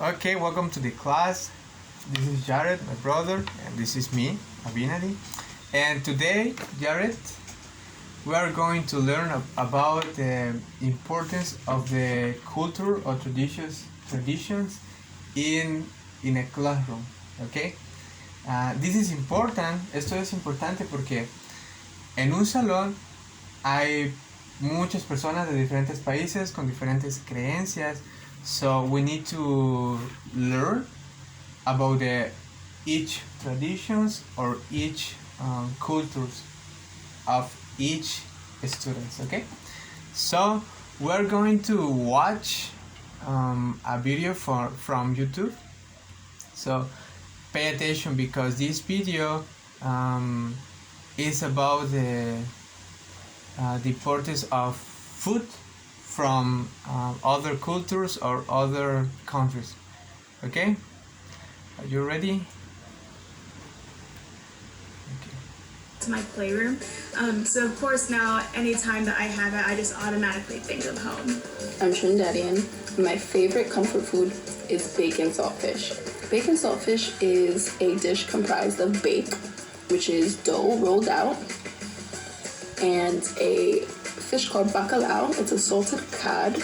Okay, welcome to the class. This is Jared, my brother, and this is me, Abinadi. And today, Jared, we are going to learn about the importance of the culture or traditions in a classroom. Okay, this is important. Esto es importante porque en un salón hay muchas personas de diferentes países con diferentes creencias. So we need to learn about each traditions or each cultures of each students. Okay, so we're going to watch a video from YouTube. So pay attention because this video is about the importance of food from other cultures or other countries. Okay, are you ready? To my playroom. So of course now anytime that I have it, I just automatically think of home. I'm Trinidadian. My favorite comfort food is bacon saltfish. Bacon saltfish is a dish comprised of bake, which is dough rolled out, and a fish called bacalao. It's a salted cod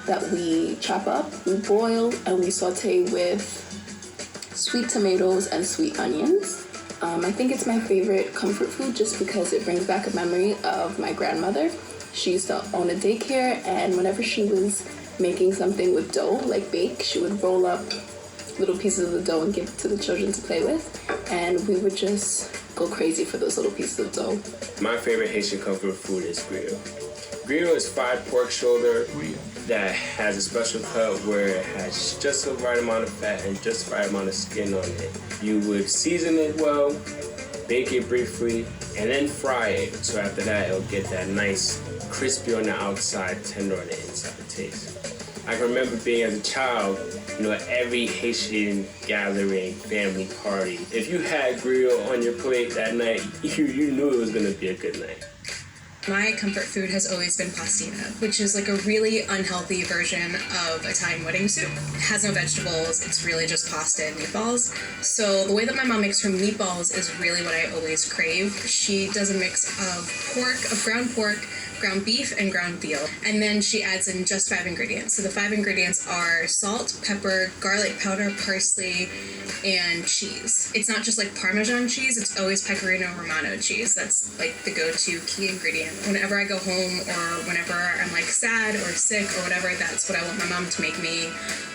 that we chop up, we boil, and we saute with sweet tomatoes and sweet onions. I think it's my favorite comfort food just because it brings back a memory of my grandmother. She used to own a daycare, and whenever she was making something with dough, like bake, she would roll up little pieces of the dough and give it to the children to play with, and we would just go crazy for those little pieces of dough. My favorite Haitian comfort food is griot. Griot is fried pork shoulder that has a special cut where it has just the right amount of fat and just the right amount of skin on it. You would season it well, bake it briefly, and then fry it. So after that, it'll get that nice crispy on the outside, tender on the inside taste. I can remember being as a child, at every Haitian gathering, family party, if you had griot on your plate that night, you knew it was going to be a good night. My comfort food has always been pastina, which is like a really unhealthy version of Italian wedding soup. It has no vegetables, it's really just pasta and meatballs. So the way that my mom makes her meatballs is really what I always crave. She does a mix of ground pork, ground beef, and ground veal. And then she adds in just 5 ingredients. So the 5 ingredients are salt, pepper, garlic powder, parsley, and cheese. It's not just like Parmesan cheese, it's always Pecorino Romano cheese. That's like the go-to key ingredient. Whenever I go home or whenever I'm like sad or sick or whatever, that's what I want my mom to make me,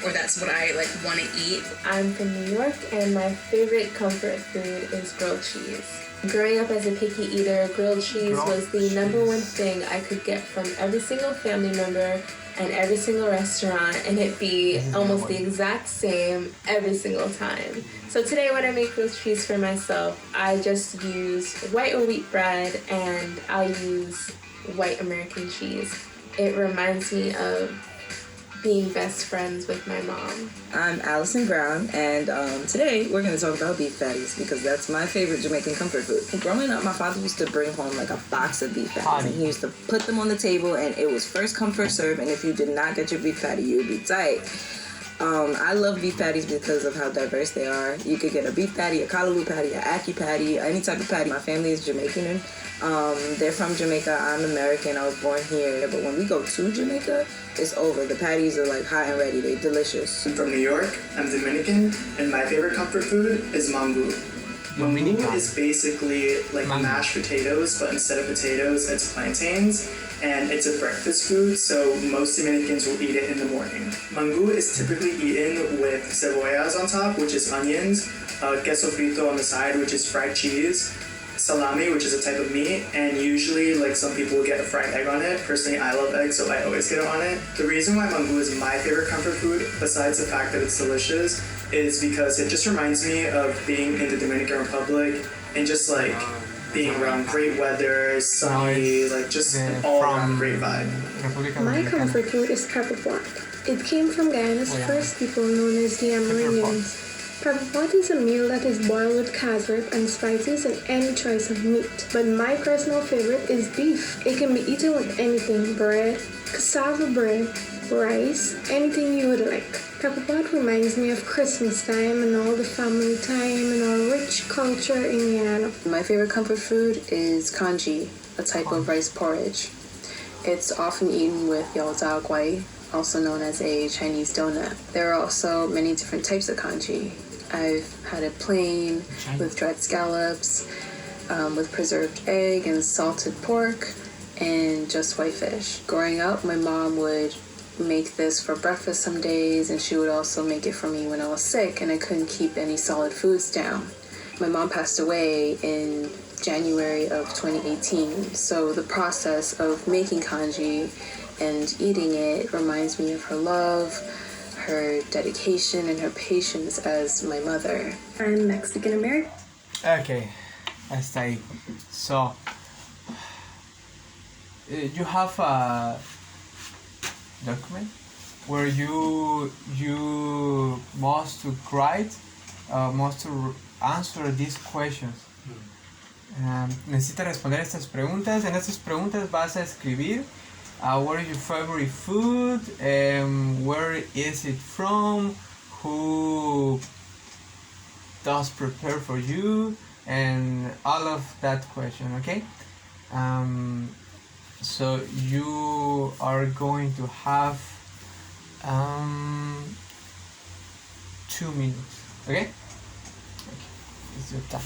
or that's what I like want to eat. I'm from New York, and my favorite comfort food is grilled cheese. Growing up as a picky eater, grilled cheese was the number one thing I could get from every single family member and every single restaurant, and it'd be almost the exact same every single time. So today when I make grilled cheese for myself, I just use white or wheat bread, and I'll use white American cheese. It reminds me of being best friends with my mom. I'm Allison Brown, and today we're going to talk about beef patties because that's my favorite Jamaican comfort food. Growing up, my father used to bring home like a box of beef patties, and he used to put them on the table, and it was first come, first serve, and if you did not get your beef patty, you would be tight. I love beef patties because of how diverse they are. You could get a beef patty, a callaloo patty, a ackee patty, any type of patty. My family is Jamaican. They're from Jamaica. I'm American. I was born here. But when we go to Jamaica, it's over. The patties are like hot and ready. They're delicious. I'm from New York. I'm Dominican. And my favorite comfort food is mango. Mango is basically like mashed potatoes, but instead of potatoes, it's plantains. And it's a breakfast food, so most Dominicans will eat it in the morning. Mango is typically eaten with cebollas on top, which is onions, queso frito on the side, which is fried cheese, salami, which is a type of meat, and usually like some people will get a fried egg on it. Personally, I love eggs, so I always get it on it. The reason why mango is my favorite comfort food, besides the fact that it's delicious, is because it just reminds me of being in the Dominican Republic and just like being around great weather, sunny, like just an all-around great vibe. My comfort food is pepper pot. It came from Guyana's first people known as the Amerindians. Pepper pot is a meal that is boiled with casserole and spices and any choice of meat. But my personal favorite is beef. It can be eaten with anything: bread, cassava bread, rice, anything you would like. Pepper pot reminds me of Christmas time and all the family time and our rich culture in Guyana. My favorite comfort food is congee, a type of rice porridge. It's often eaten with yao zhao guai, also known as a Chinese donut. There are also many different types of congee. I've had it plain, with dried scallops, with preserved egg and salted pork, and just white fish. Growing up, my mom would make this for breakfast some days, and she would also make it for me when I was sick and I couldn't keep any solid foods down. My mom passed away in January of 2018, so the process of making congee and eating it reminds me of her love, her dedication, and her patience as my mother. I'm Mexican American. Okay, hasta ahí. So, you have a document where you must to write, must to answer these questions. Necesitas responder estas preguntas. En estas preguntas vas a escribir what is your favorite food, where is it from, who does prepare for you, and all of that question, okay? So you are going to have 2 minutes, okay? It's your time.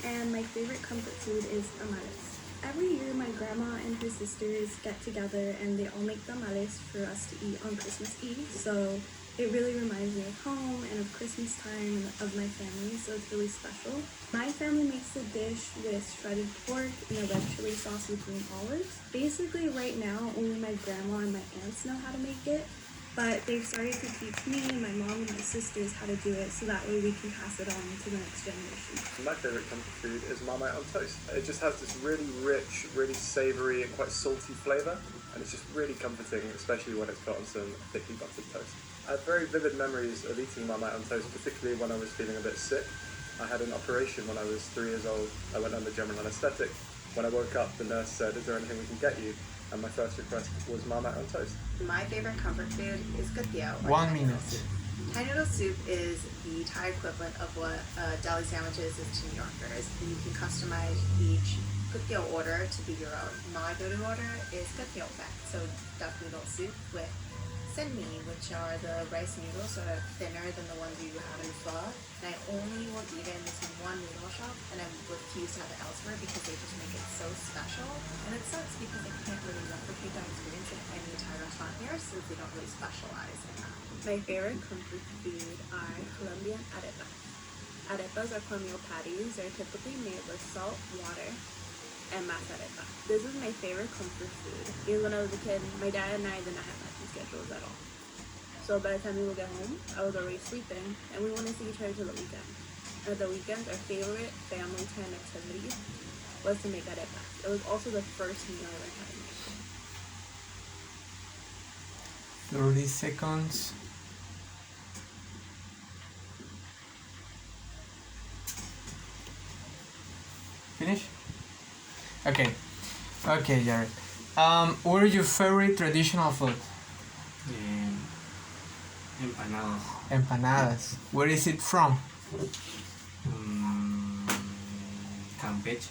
And my favorite comfort food is tamales. Every year my grandma and her sisters get together and they all make tamales for us to eat on Christmas Eve. So it really reminds me of home and of Christmas time and of my family, so it's really special. My family makes a dish with shredded pork and a red chili sauce with green olives. Basically right now only my grandma and my aunts know how to make it, but they've started to teach me and my mom and my sisters how to do it so that way we can pass it on to the next generation. My favourite comfort food is Marmite on toast. It just has this really rich, really savoury and quite salty flavour, and it's just really comforting, especially when it's got on some thickly buttered toast. I have very vivid memories of eating Marmite on toast, particularly when I was feeling a bit sick. I had an operation when I was 3 years old. I went under general anaesthetic. When I woke up, the nurse said, "Is there anything we can get you?" And my first request was Marmite on toast. My favorite comfort food is gutiao. 1 minute. Thai noodle soup is the Thai equivalent of what deli sandwiches is to New Yorkers. You can customize each gutiao order to be your own. My go-to order is gutiao back, so duck noodle soup with senmi, which are the rice noodles that are thinner than the ones you have in pho. And I only will eat it in this one noodle shop, and I refuse to have it elsewhere because they just make it so special. And it sucks because I can't really replicate that experience in any Thai restaurant here since they don't really specialize in that. My favorite comfort food are Colombian arepas. Arepas are cornmeal patties. They're typically made with salt, water, and masa arepa. This is my favorite comfort food. Because when I was a kid, my dad and I did not have matching schedules at all. So by the time we would get home, I was already sleeping, and we wanted to see each other till the weekend. At the weekends, our favorite family time activity was to make arepas. It was also the first meal I learned how to make. 30 seconds. Finish? Okay. Okay, Jared. What is your favorite traditional food? Empanadas. Empanadas. Where is it from? Campeche.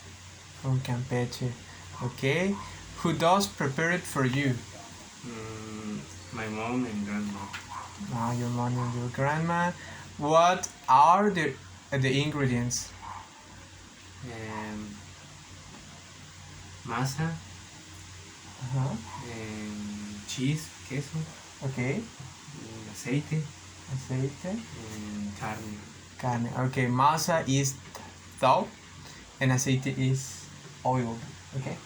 From Campeche. Okay. Who does prepare it for you? My mom and grandma. Your mom and your grandma. What are the ingredients? Masa. Cheese, queso. Okay. Aceite. Aceite. Carne. Carne. Okay. Masa is dough, and aceite is oil. Okay.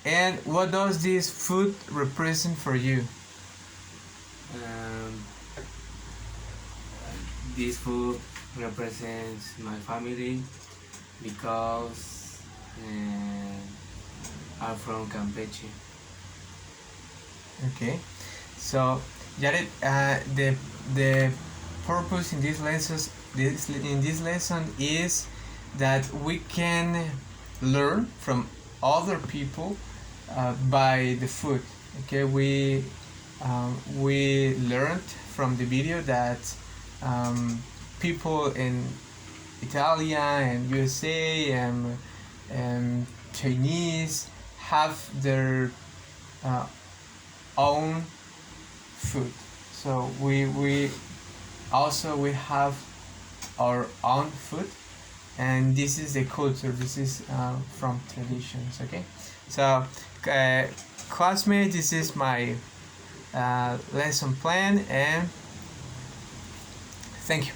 And what does this food represent for you? This food represents my family because I'm from Campeche. Okay, so Jared, the purpose in this lesson is that we can learn from other people by the food. Okay, we learned from the video that people in Italia and USA and Chinese have their own food. So we have our own food, and this is the culture. This is from traditions. Okay, so classmates, this is my lesson plan, and thank you.